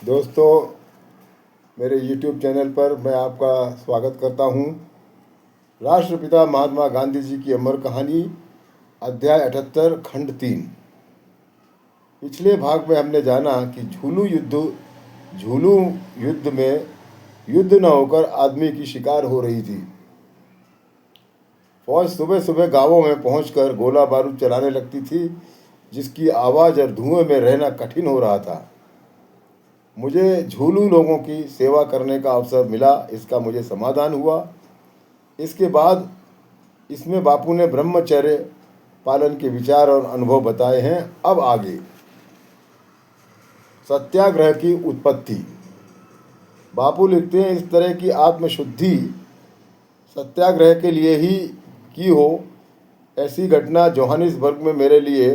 दोस्तों, मेरे YouTube channel पर मैं आपका स्वागत करता हूं। राष्ट्रपिता महात्मा गांधी जी की अमर कहानी, अध्याय 78, खंड 3। पिछले भाग में हमने जाना कि झूलू युद्ध में युद्ध न होकर आदमी की शिकार हो रही थी। फौज सुबह सुबह गांवों में पहुंचकर गोला बारूद चलाने लगती थी, जिसकी आवाज़ और धुएं में रहना कठिन हो रहा था। मुझे झूलू लोगों की सेवा करने का अवसर मिला, इसका मुझे समाधान हुआ। इसके बाद इसमें बापू ने ब्रह्मचर्य पालन के विचार और अनुभव बताए हैं। अब आगे सत्याग्रह की उत्पत्ति। बापू लिखते हैं, इस तरह की आत्मशुद्धि सत्याग्रह के लिए ही की हो, ऐसी घटना जोहानिसबर्ग में मेरे लिए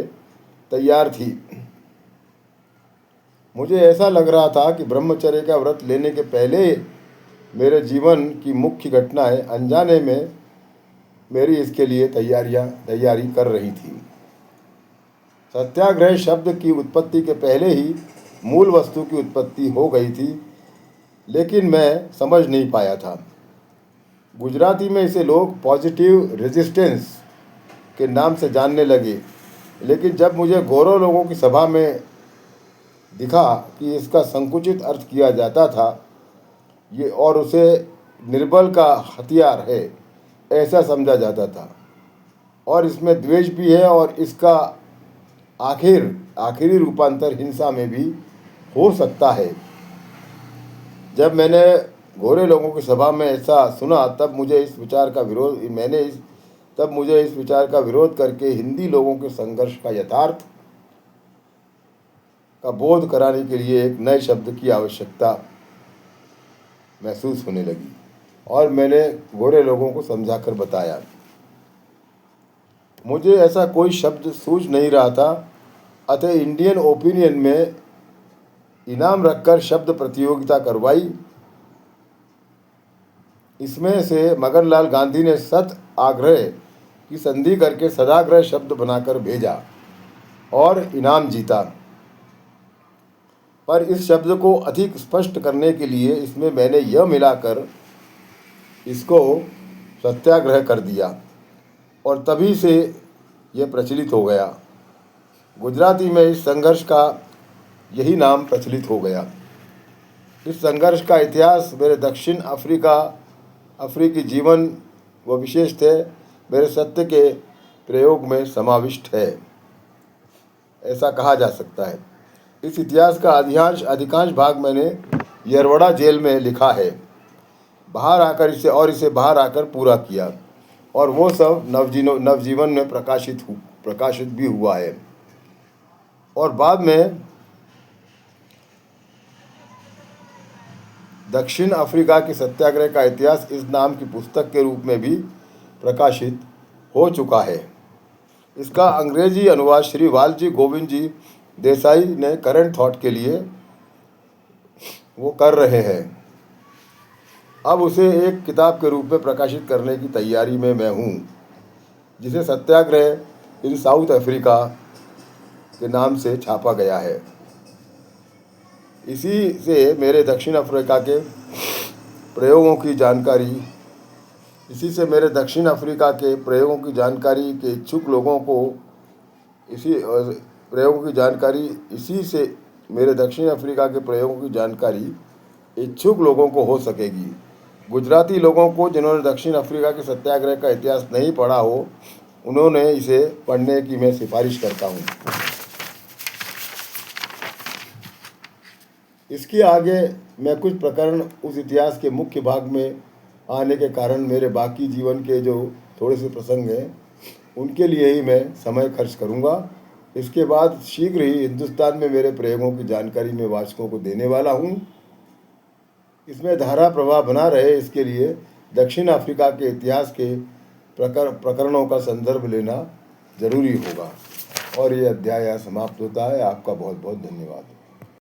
तैयार थी। मुझे ऐसा लग रहा था कि ब्रह्मचर्य का व्रत लेने के पहले मेरे जीवन की मुख्य घटनाएं अनजाने में मेरी इसके लिए तैयारी कर रही थी। सत्याग्रह शब्द की उत्पत्ति के पहले ही मूल वस्तु की उत्पत्ति हो गई थी, लेकिन मैं समझ नहीं पाया था। गुजराती में इसे लोग पॉजिटिव रेजिस्टेंस के नाम से जानने लगे, लेकिन जब मुझे गोरों लोगों की सभा में दिखा कि इसका संकुचित अर्थ किया जाता था ये और उसे निर्बल का हथियार है ऐसा समझा जाता था, और इसमें द्वेष भी है, और इसका आखिरी रूपांतर हिंसा में भी हो सकता है। जब मैंने गोरे लोगों की सभा में ऐसा सुना, तब मुझे इस विचार का विरोध करके हिंदी लोगों के संघर्ष का यथार्थ का बोध कराने के लिए एक नए शब्द की आवश्यकता महसूस होने लगी, और मैंने गोरे लोगों को समझाकर बताया। मुझे ऐसा कोई शब्द सूझ नहीं रहा था, अतः इंडियन ओपिनियन में इनाम रखकर शब्द प्रतियोगिता करवाई। इसमें से मगनलाल गांधी ने सत आग्रह की संधि करके सदाग्रह शब्द बनाकर भेजा और इनाम जीता। पर इस शब्द को अधिक स्पष्ट करने के लिए इसमें मैंने यह मिलाकर इसको सत्याग्रह कर दिया, और तभी से यह प्रचलित हो गया। गुजराती में इस संघर्ष का यही नाम प्रचलित हो गया। इस संघर्ष का इतिहास मेरे दक्षिण अफ्रीकी जीवन व विशेषतः मेरे सत्य के प्रयोग में समाविष्ट है, ऐसा कहा जा सकता है। इस इतिहास का अधिकांश भाग मैंने यरवड़ा जेल में लिखा है, इसे बाहर आकर पूरा किया, और वो सब नवजीवन में प्रकाशित भी हुआ है। और बाद में दक्षिण अफ्रीका की सत्याग्रह का इतिहास इस नाम की पुस्तक के रूप में भी प्रकाशित हो चुका है। इसका अंग्रेजी अनुवाद श्री वालजी गोविंद जी देसाई ने करंट थॉट के लिए वो कर रहे हैं। अब उसे एक किताब के रूप में प्रकाशित करने की तैयारी में मैं हूँ, जिसे सत्याग्रह इन साउथ अफ्रीका के नाम से छापा गया है। इसी से मेरे दक्षिण अफ्रीका के प्रयोगों की जानकारी के इच्छुक लोगों को हो सकेगी। गुजराती लोगों को जिन्होंने दक्षिण अफ्रीका के सत्याग्रह का इतिहास नहीं पढ़ा हो, उन्होंने इसे पढ़ने की मैं सिफारिश करता हूँ। इसके आगे मैं कुछ प्रकरण उस इतिहास के मुख्य भाग में आने के कारण मेरे बाकी जीवन के जो थोड़े से प्रसंग हैं उनके लिए ही मैं समय खर्च करूंगा। इसके बाद शीघ्र ही हिंदुस्तान में मेरे प्रयोगों की जानकारी मैं वाचकों को देने वाला हूं। इसमें धारा प्रवाह बना रहे, इसके लिए दक्षिण अफ्रीका के इतिहास के प्रकरणों का संदर्भ लेना जरूरी होगा। और ये अध्याय यहाँ समाप्त होता है। आपका बहुत बहुत धन्यवाद।